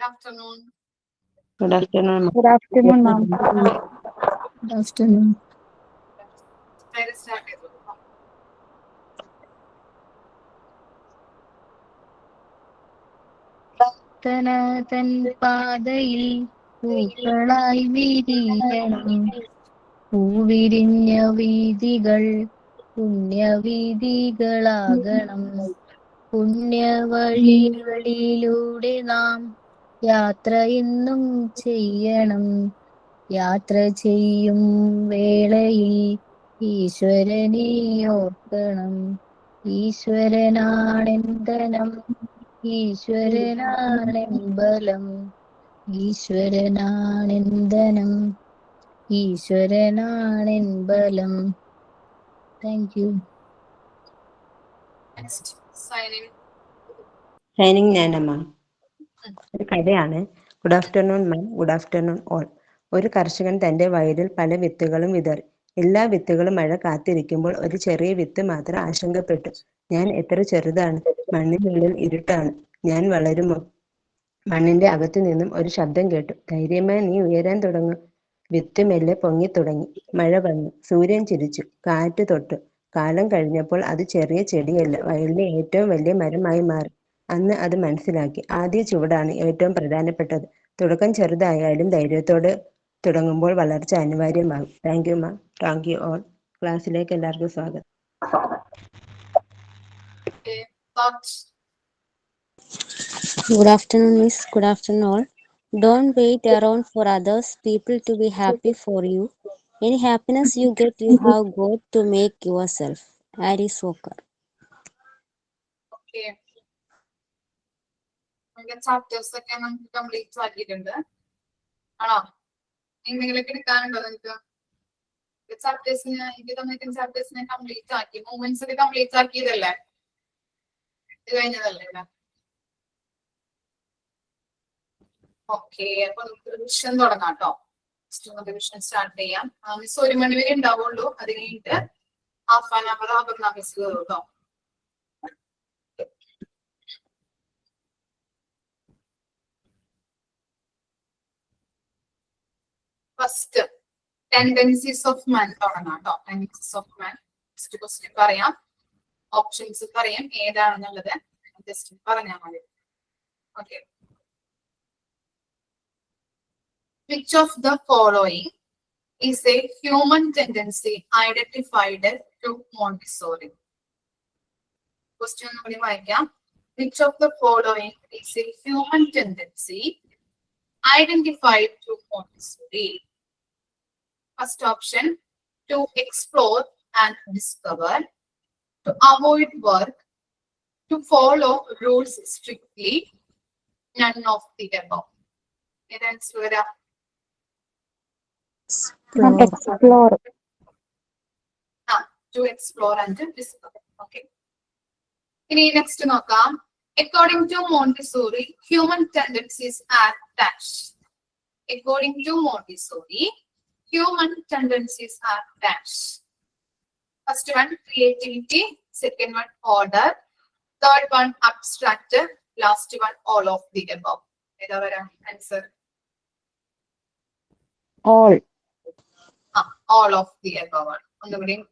afternoon. Good afternoon. Good afternoon, ma'am. Good afternoon. Let's start it. തൻ പാതയിൽ പൂക്കളായി വിരിയണം, പൂവിരിഞ്ഞ വീതികൾ പുണ്യവീതികളാകണം. പുണ്യവഴികളിലൂടെ നാം യാത്ര എന്നും ചെയ്യണം. യാത്ര ചെയ്യും വേളയിൽ ഈശ്വരനെ ഓർക്കണം. ഈശ്വരനാണെന്തനം, ഈശ്വരനാണെമ്പലം, ഈശ്വരനാണെന്തനം, ഈശ്വരനാണെമ്പലം. Thank you. Next, signing. Shining ഞാനമ്മ. ഒരു കഥയാണ്. Good afternoon ma'am, good afternoon all. ഒരു കർഷകൻ തന്റെ വയലിൽ പല വിത്തുകളും വിതറി. എല്ലാ വിത്തുകളും മഴ കാത്തിരിക്കുമ്പോൾ ഒരു ചെറിയ വിത്ത് മാത്രം ആശങ്കപ്പെട്ടു. ഞാൻ എത്ര ചെറുതാണ്, മണ്ണിനുള്ളിൽ ഇരുട്ടാണ്, ഞാൻ വളരുമോ? മണ്ണിന്റെ അകത്തു നിന്നും ഒരു ശബ്ദം കേട്ടു. ധൈര്യമായി നീ ഉയരാൻ തുടങ്ങും. വിത്ത് മെല്ലെ പൊങ്ങി തുടങ്ങി. മഴ വന്നു, സൂര്യൻ ചിരിച്ചു, കാറ്റ് തൊട്ടു. കാലം കഴിഞ്ഞപ്പോൾ അത് ചെറിയ ചെടിയല്ല, വയലിലെ ഏറ്റവും വലിയ മരമായി മാറി. അന്ന് അത് മനസ്സിലാക്കി, ആദ്യ ചുവടാണ് ഏറ്റവും പ്രധാനപ്പെട്ടത്. തുടക്കം ചെറുതായാലും ധൈര്യത്തോടെ തുടങ്ങുമ്പോൾ വളർച്ച അനിവാര്യമാകും. Thank you ma'am. Thank you all. ക്ലാസ്സിലേക്ക് എല്ലാവർക്കും സ്വാഗതം. Okay, thoughts. Good afternoon, miss. Good afternoon, all. Don't wait around for others people to be happy for you. Any happiness you get, you have got to make yourself. Aris Walker. Okay. നമുക്ക് chapters ഒക്കെ നമുക്ക് complete ആക്കിയിട്ടുണ്ട്. ആണോ? എന്തെങ്കിലുമൊക്കെ എടുക്കാനുണ്ടോ നിങ്ങൾക്ക്? ചാപ്റ്റേഴ്സിന് എനിക്ക് തന്നിട്ടുള്ള ചാപ്റ്റേഴ്സിനെ complete ആക്കി. മൂവ്മെന്റ്സ് ഒക്കെ കംപ്ലീറ്റ് ആക്കിയതല്ലേ? ഇത് കഴിഞ്ഞതല്ലേ? ഓക്കെ, അപ്പൊ നമുക്ക് റിവിഷൻ തുടങ്ങാം കേട്ടോ. റിവിഷൻ സ്റ്റാർട്ട് ചെയ്യാം. മിസ് 1 മണി വരെ ഉണ്ടാവുള്ളൂ. അത് കഴിഞ്ഞിട്ട് half an hour Aparna miss കയറും കേട്ടോ. ഫസ്റ്റ് ടെൻഡൻസീസ് ഓഫ് മാൻ തുടങ്ങാം കേട്ടോ. Tendencies of man first question പറയാം, ഓപ്ഷൻസ് പറയാം ഏതാണെന്നുള്ളത് ജസ്റ്റ് പറഞ്ഞാൽ മതി. Okay. Which of the following is a human tendency identified through Montessori? Question number 1. Which of the following is a human tendency identified through Montessori? First option, to explore and discover, to avoid work, to follow rules strictly, none of the above. Answer. Explore. To explore and to discover. Okay. Next നോക്കാം. According to Montessori, human tendencies are dash. According to Montessori, human tendencies are dash. First one, creativity. Second one, order. Third one, abstract. Last one, all of the above. Answer. All. All of the above. ഒന്നുകൂടിയും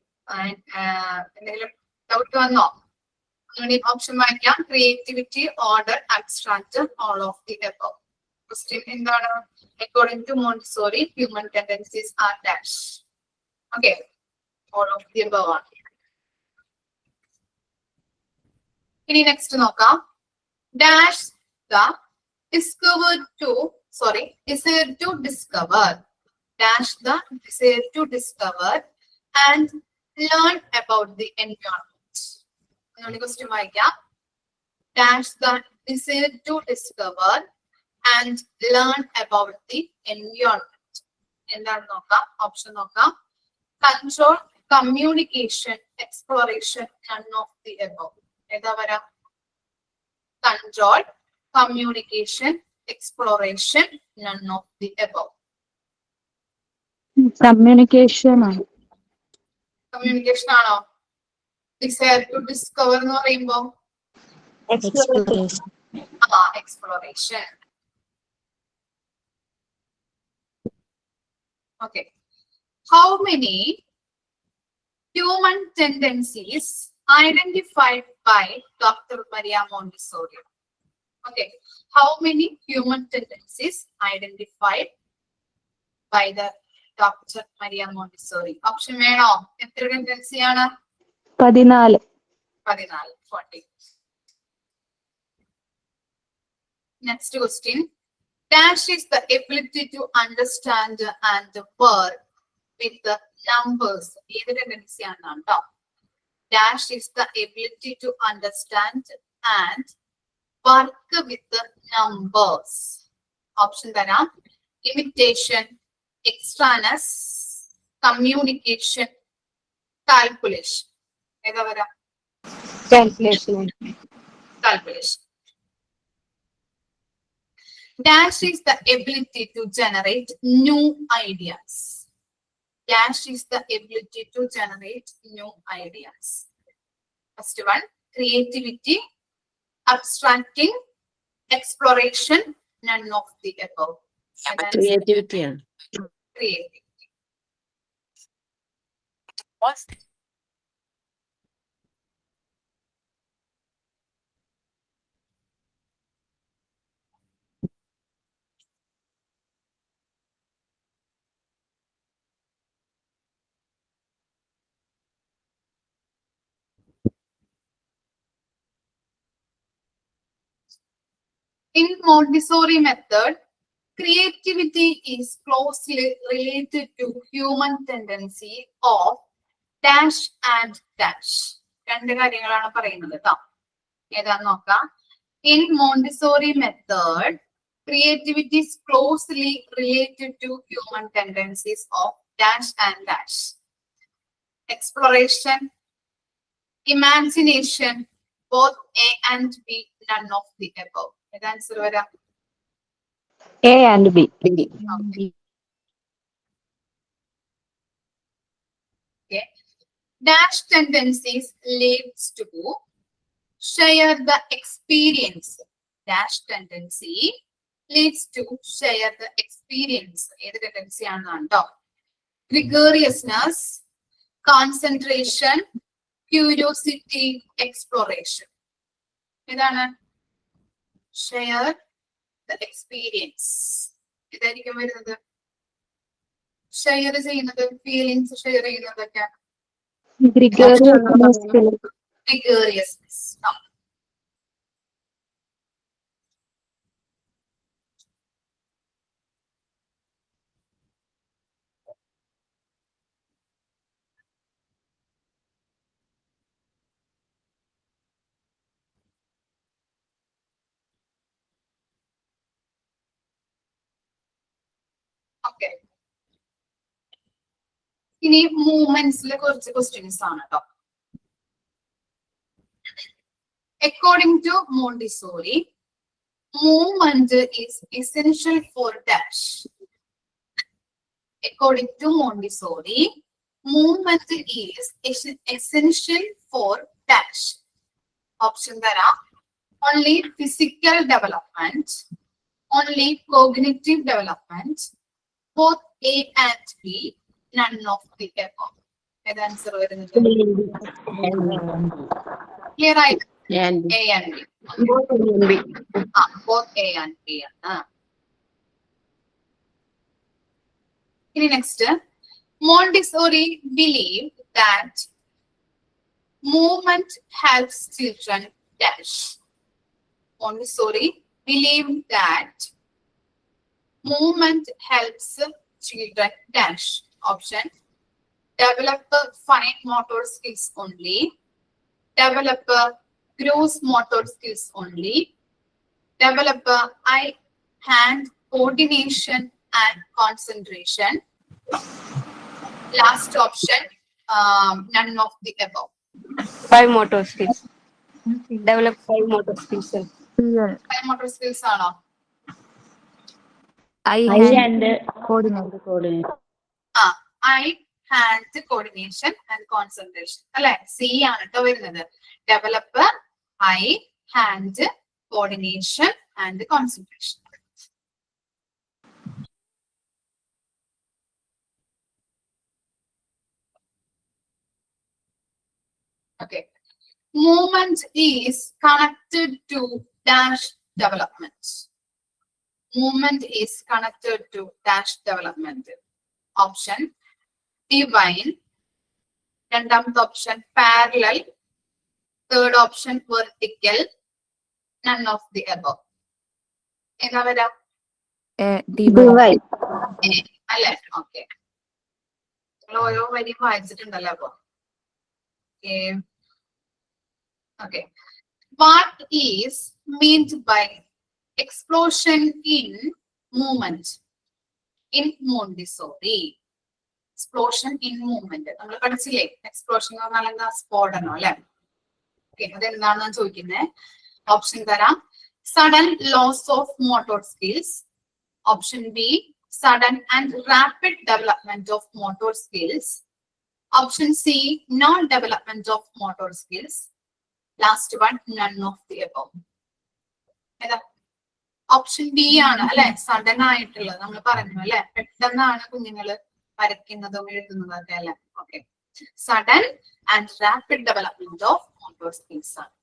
എന്തെങ്കിലും doubt വന്നോ? ഒന്നുകൂടിയും option വായിക്കാം. Creativity, order, abstract, all of the above. Question എന്താണ്? According to Montessori, human tendencies are dash. Okay, all of the above ആണ്. ഇനി next നോക്കാം. Dash the discovered to desired to discover. Dash the desire to discover and learn about the environment. Question വായിക്കാം. Dash the desire to discover and learn about the environment. എന്താണ് നോക്കാം? Option നോക്കാം. Control, communication, exploration, none of the above. ഏതാ വരാം? Control, communication, exploration, none of the above. Communication. Communication ആണോ? Desire to discover എന്ന് പറയുമ്പോ Exploration. exploration. Okay. How many human tendencies identified by Dr. Maria Montessori? Okay. How many human tendencies identified by the Dr. Maria Montessori? Option വേണോ? എത്ര tendency ആണ്? 14. 14. 40. Next question. Dash is the ability to understand and work with the numbers. ഏത് tendency ആണെന്നാണ് കേട്ടോ. Dash is the ability to understand and work with the numbers. Option തരാം. Imitation, extraneous, communication, calculation. ഏതാ വരാം? Calculation. Calculation. Dash is the ability to generate new ideas. Dash is the ability to generate new ideas. First one, creativity, abstracting, exploration, none of the above. Creativity. Creativity. In Montessori method, creativity is closely related to human tendency of dash and dash. രണ്ട് കാര്യങ്ങളാണ് പറയുന്നത് കേട്ടോ. ഏതാന്ന് നോക്കാം. In Montessori method, creativity is closely related to human tendencies of dash and dash. Exploration, imagination, both A and B, none of the above. ഏതാ answer വരാം? A and B. Okay. Dash tendencies leads to share the experience. Dash tendency leads to share the experience. ഏത് tendency ആണെന്നാണ് കേട്ടോ. Gregariousness, concentration, curiosity, exploration. ഏതാണ്? Share the experience. ഇതായിരിക്കും വരുന്നത്. Share ചെയ്യുന്നത്, feelings share ചെയ്യുന്നതൊക്കെ. Gregariousness. Okay. ഇനി മൂവ്മെന്റ്സിലെ കുറച്ച് ക്വസ്റ്റ്യൻസ് ആണ് കേട്ടോ. According to Montessori, movement is essential for dash. According to Montessori, movement is essential for dash. Option തരാം. Only physical development, only cognitive development, both A and B, none of the above. ഏത് answer വരുന്നത്? Clear ആയിട്ട്? A and B. Both A and B ആണ്. ഇനി next, Montessori believed that movement helps children dash. Montessori believed that movement helps children dash. Option, develop fine motor skills only, develop gross motor skills only, develop eye hand coordination and concentration. Last option, none of the above. 5 motor skills. Develop 5 motor skills. Fine motor skills ആണോ? Eye and coordination. Eye hand coordination and concentration. അല്ലെ? C ആണ് കേട്ടോ വരുന്നത്. Develop eye hand coordination and concentration. Okay. Movement is connected to dash development. Movement is connected to dash development. Option divine. രണ്ടാമത്തെ option parallel. Third option vertical. None of the above. ഏതാ വരാ? Divine. അല്ലേ? Okay. നിങ്ങൾ ഓരോ വരി വായിച്ചിട്ടുണ്ടല്ലോ അപ്പൊ. Okay. What is meant by explosion in movement in Montessori? Explosion in movement. നമ്മൾ പഠിച്ചില്ലേ എക്സ്പ്ലോഷൻ എന്ന് പറഞ്ഞാൽ എന്താ? സ്ഫോടനം അല്ലെ? ഓക്കെ, അതെന്താണെന്ന് ചോദിക്കുന്നത്. ഓപ്ഷൻ തരാം. Sudden loss of motor skills. Option B sudden and rapid development of motor skills. Option C non development of motor skills. Last one none of the above. ഏതാ? ഓപ്ഷൻ ബി ആണ് അല്ലെ, sudden ആയിട്ടുള്ളത്. നമ്മൾ പറഞ്ഞു അല്ലെ, പെട്ടെന്നാണ് കുഞ്ഞുങ്ങള് വരയ്ക്കുന്നതും എഴുതുന്നതും ഒക്കെ അല്ലെ. Okay, sudden and rapid development of motor skills ആണ്.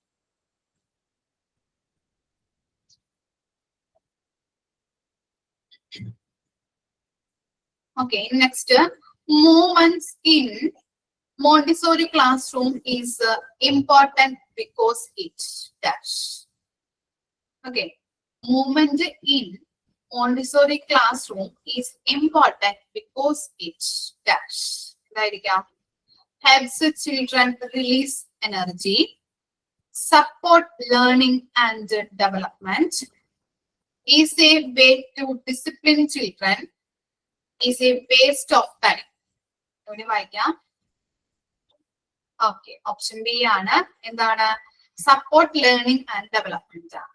Okay, next, movements in Montessori classroom is important because it dash. Okay, movement in Montessori classroom is important because it dash. Helps children release energy, support learning and development, is a way to discipline children, is a waste of time. ഇവിടെ വായിക്കാം. Okay, option B ആണ്. എന്താണ്? Support learning and development ആണ്.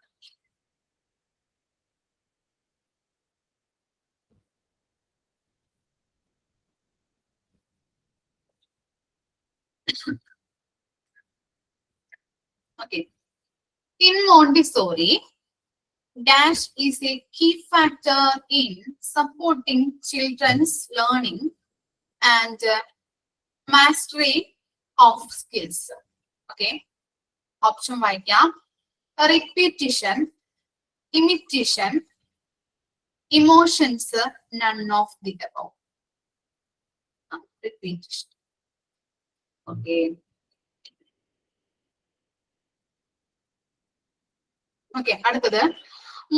Okay. In Montessori, dash is a key factor in supporting children's learning and mastery of skills. Okay. Option വായിക്കാം. Repetition, imitation, emotions, none of the above. Repetition. Okay. Okay, അടുത്തത്.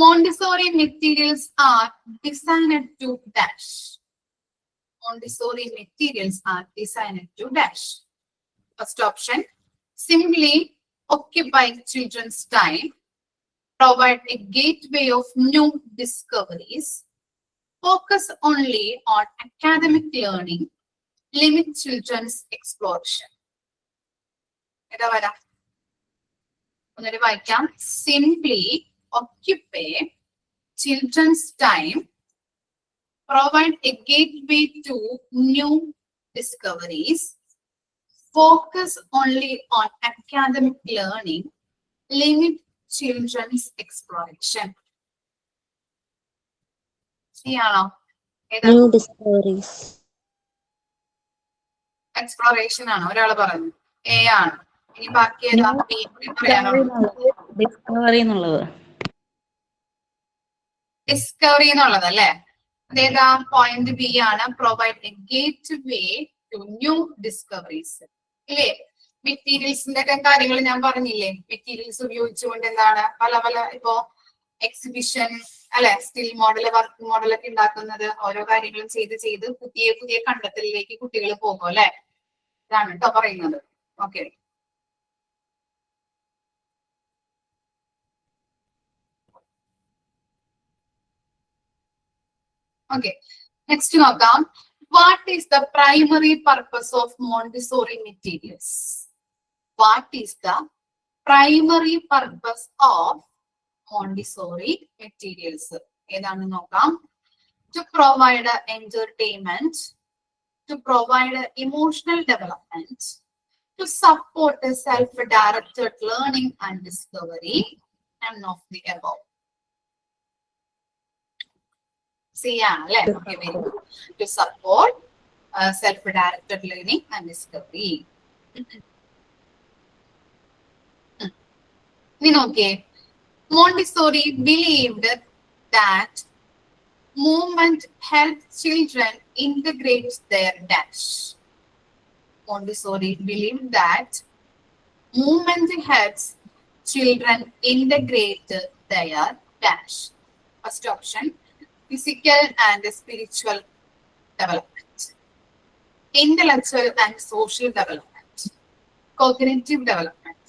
Montessori materials are designed to dash. Montessori materials are designed to dash. First option, simply occupy children's time, provide a gateway of new discoveries, focus only on academic learning, limit children's exploration. ഏതാ വരാ? ഒന്നൊരു വായിക്കാം. Simply occupy children's time, provide a gateway to new discoveries, focus only on academic learning, limit children's exploration. ശരിയാണോ? New discoveries. Exploration ആണോ? ഒരാള് പറഞ്ഞു A ആണ്. ഇനി ബാക്കി ഏതാ? ബി പറയാനുള്ളത്. ഡിസ്കവറി എന്നുള്ളത്. ഡിസ്കവറി എന്നുള്ളത് അല്ലെ? അതേതാ? പോയിന്റ് ബി ആണ്. Provide a gateway to new discoveries. ഇല്ലേ? മെറ്റീരിയൽസിന്റെ ഒക്കെ കാര്യങ്ങൾ ഞാൻ പറഞ്ഞില്ലേ? മെറ്റീരിയൽസ് ഉപയോഗിച്ചുകൊണ്ട് എന്താണ് പല പല ഇപ്പോ എക്സിബിഷൻ അല്ലെ, സ്റ്റിൽ മോഡൽ, വർക്ക് മോഡൽ ഒക്കെ ഉണ്ടാക്കുന്നത്, ഓരോ കാര്യങ്ങളും ചെയ്ത് ചെയ്ത് പുതിയ പുതിയ കണ്ടെത്തലിലേക്ക് കുട്ടികൾ പോകും അല്ലെ? ഇതാണ് കേട്ടോ പറയുന്നത്. Okay, okay. Next നോക്കാം. What is the primary purpose of Montessori materials? What is the primary purpose of Montessori materials? ഏതാണെന്ന് നോക്കാം. To provide entertainment, to provide emotional development, to support self-directed learning and discovery, none of the above. ചെയ്യാണല്ലേ? Okay, very good. To support self-directed learning and discovery. ഇനി നോക്കിയേ, Montessori believed that movement helps children integrate their dash. Montessori believed that movement helps children integrate their dash. First option, physical and spiritual development, intellectual and social development, cognitive development.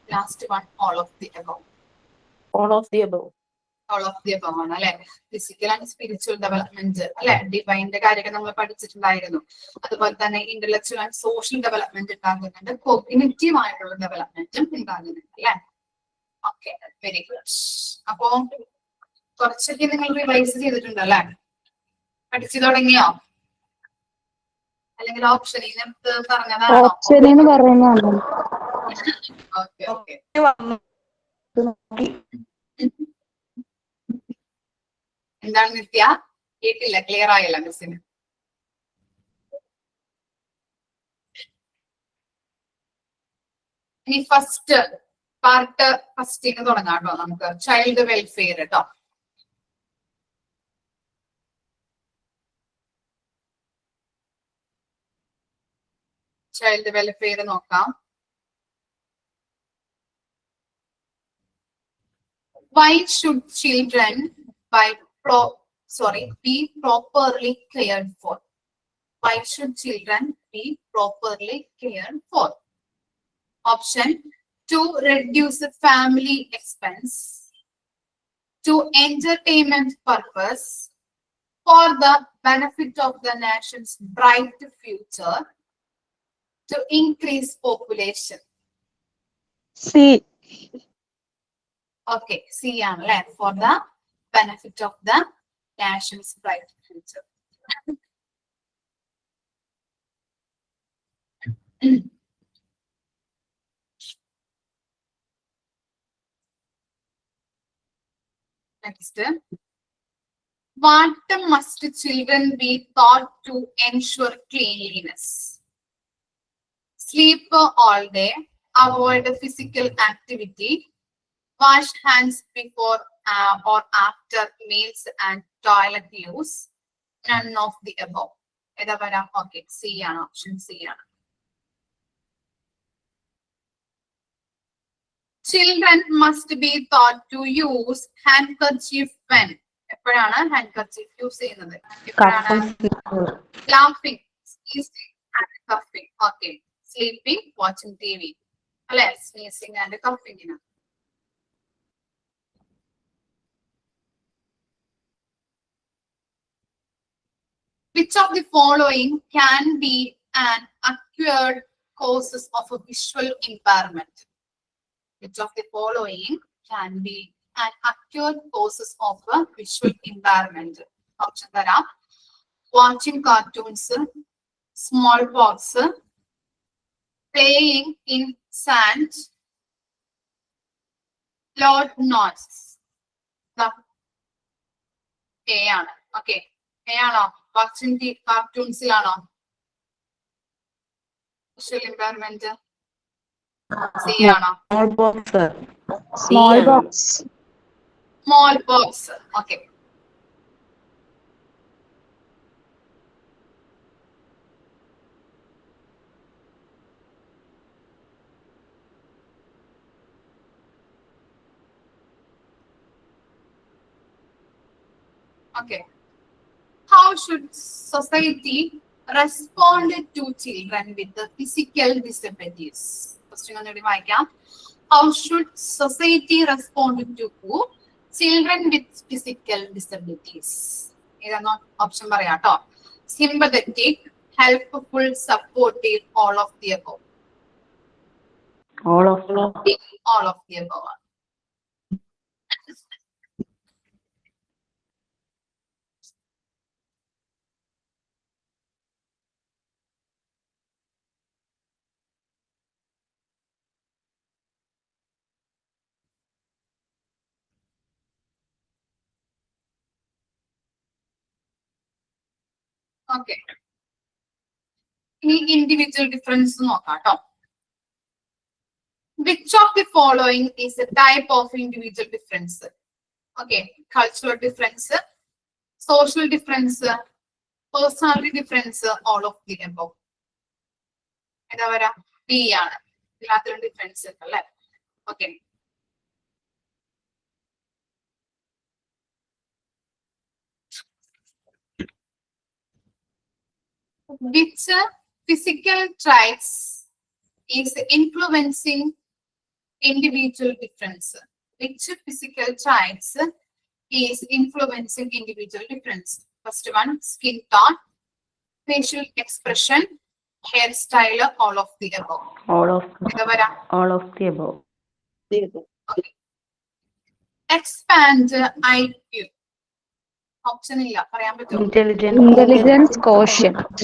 Last one, all of the above. All of the above. All of the above ആണ് അല്ലെ. Physical and spiritual development അല്ലെ, ഡിവൈൻ്റെ കാര്യമൊക്കെ നമ്മൾ പഠിച്ചിട്ടുണ്ടായിരുന്നു. അതുപോലെ തന്നെ intellectual and social development ഉണ്ടാകുന്നുണ്ട്, cognitive ആയിട്ടുള്ള ഡെവലപ്മെന്റും ഉണ്ടാകുന്നുണ്ട് അല്ലെ. Okay, very good. അപ്പോ കുറച്ചൊക്കെ നിങ്ങൾ റിവൈസ് ചെയ്തിട്ടുണ്ട് അല്ലെ, പഠിച്ചു തുടങ്ങിയോ? അല്ലെങ്കിൽ ഓപ്ഷനിൽ പറഞ്ഞതാണോ? ഓപ്ഷനിന്ന് പറയുന്നതാണ്. Okay okay. എന്താണ് നിത്യ? കേട്ടില്ല, ക്ലിയർ ആയില്ല മിസ്സിന്. ഇനി ഫസ്റ്റ് പാർട്ട് ഫസ്റ്റിന് തുടങ്ങാം കേട്ടോ. നമുക്ക് ചൈൽഡ് വെൽഫെയർ കേട്ടോ. ചൈൽഡ് വെൽഫെയർ നോക്കാം. Why should children be properly cared for? Why should children be properly cared for? Option, to reduce the family expense, to entertainment purpose, for the benefit of the nation's bright future, to increase population. C. Okay, C ആണല്ലേ, for the benefit of the nation's bright future. Next, what must children be taught to ensure cleanliness? Sleep all day, avoid physical activity, wash hands before or after meals and toilet use, none of the above. ഏതാ വരാം? Okay, C ആണ്, option C ആണ്. Children must be taught to use handkerchief when. എപ്പോഴാണ് ഹാൻഡ്കർച്ചീഫ് use ചെയ്യുന്നത്? എപ്പോഴാണ്? Laughing, sneezing and coughing. Okay, sleeping, watching TV. അല്ലെ, sneezing and coughing. Which of the following can be an acquired causes of a visual impairment? Which of the following can be an acquired causes of a visual impairment? Option തരാം. Watching cartoons, smallpox, playing in sand, loud noise. A ആണ്. Okay, A ആണോ? Watching കാർട്ടൂൺസിലാണോ visual impairment? C ആണോ? Small box. Small box. Okay, okay. How should society respond to children with the physical disabilities? Question ഒന്നുകൂടി വായിക്കാം. How should society respond to children with physical disabilities? ഏതാണ് option പറയാം കേട്ടോ. Sympathetic, helpful, supportive, all of the above. All of the above. Okay, ഇനി individual difference നോക്കാം കേട്ടോ. Which of the following is a type of individual difference? Okay, cultural difference, social difference, personality difference, all of the above. എന്താ പറയാ D ആണ് എല്ലാത്തിലും difference അല്ലേ. Okay, which physical traits is influencing individual difference? Which physical traits is influencing individual difference? First one, skin tone, facial expression, hairstyle, all of the above. All of എന്താ പറയാ the above. expand IQ. Option ഇല്ല, പറയാൻ പറ്റുമോ? Intelligence quotient.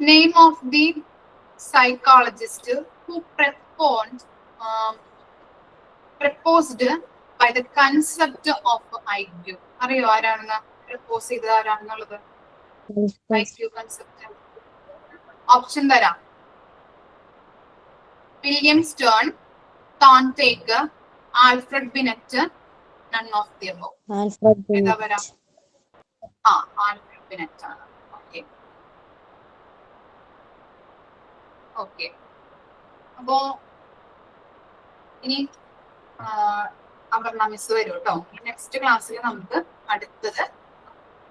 Name of the psychologist who proposed by the concept of IQ. അറിയോ ആരാണെന്ന്? Propose ചെയ്തത് ആരാണെന്നുള്ളത്? IQ concept. Option തരാം. William Stern, Thorndike, Alfred Binet, none of the above. Alfred ഏതാ Binet. വരാം? ആൽഫ്രഡ് ബിനെറ്റ് ആണ്. ഓക്കെ ഓക്കെ, അപ്പോ ഇനി അപർണ മിസ് വരും കേട്ടോ. നെക്സ്റ്റ് ക്ലാസ്സിൽ നമുക്ക് അടുത്തത്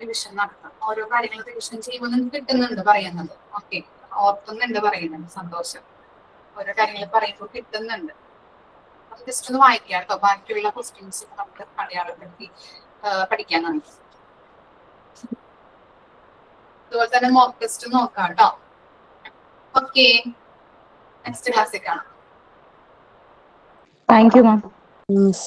റിവിഷൻ നടത്താം. ഓരോ കാര്യങ്ങൾ റിവിഷൻ ചെയ്യുമ്പോൾ നിങ്ങൾക്ക് കിട്ടുന്നുണ്ട് പറയുന്നത്. ഓക്കെ, ഓർക്കുന്നുണ്ട് പറയുന്നുണ്ട്, സന്തോഷം. ഓരോ കാര്യങ്ങൾ പറയുമ്പോൾ കിട്ടുന്നുണ്ട്. അത് ജസ്റ്റ് ഒന്ന് വായിക്കാം കേട്ടോ. ബാക്കിയുള്ള ക്വസ്റ്റ്യൻസ് നമുക്ക് അടയാളപ്പെടുത്തി പഠിക്കാനാണ്. അതുപോലെ തന്നെ മോക്ക് ടെസ്റ്റ് നോക്കാം കേട്ടോ. ഓക്കെ, നെക്സ്റ്റ് ക്ലാസ്സിൽ കാണാം. Thank you, ma'am. Yes.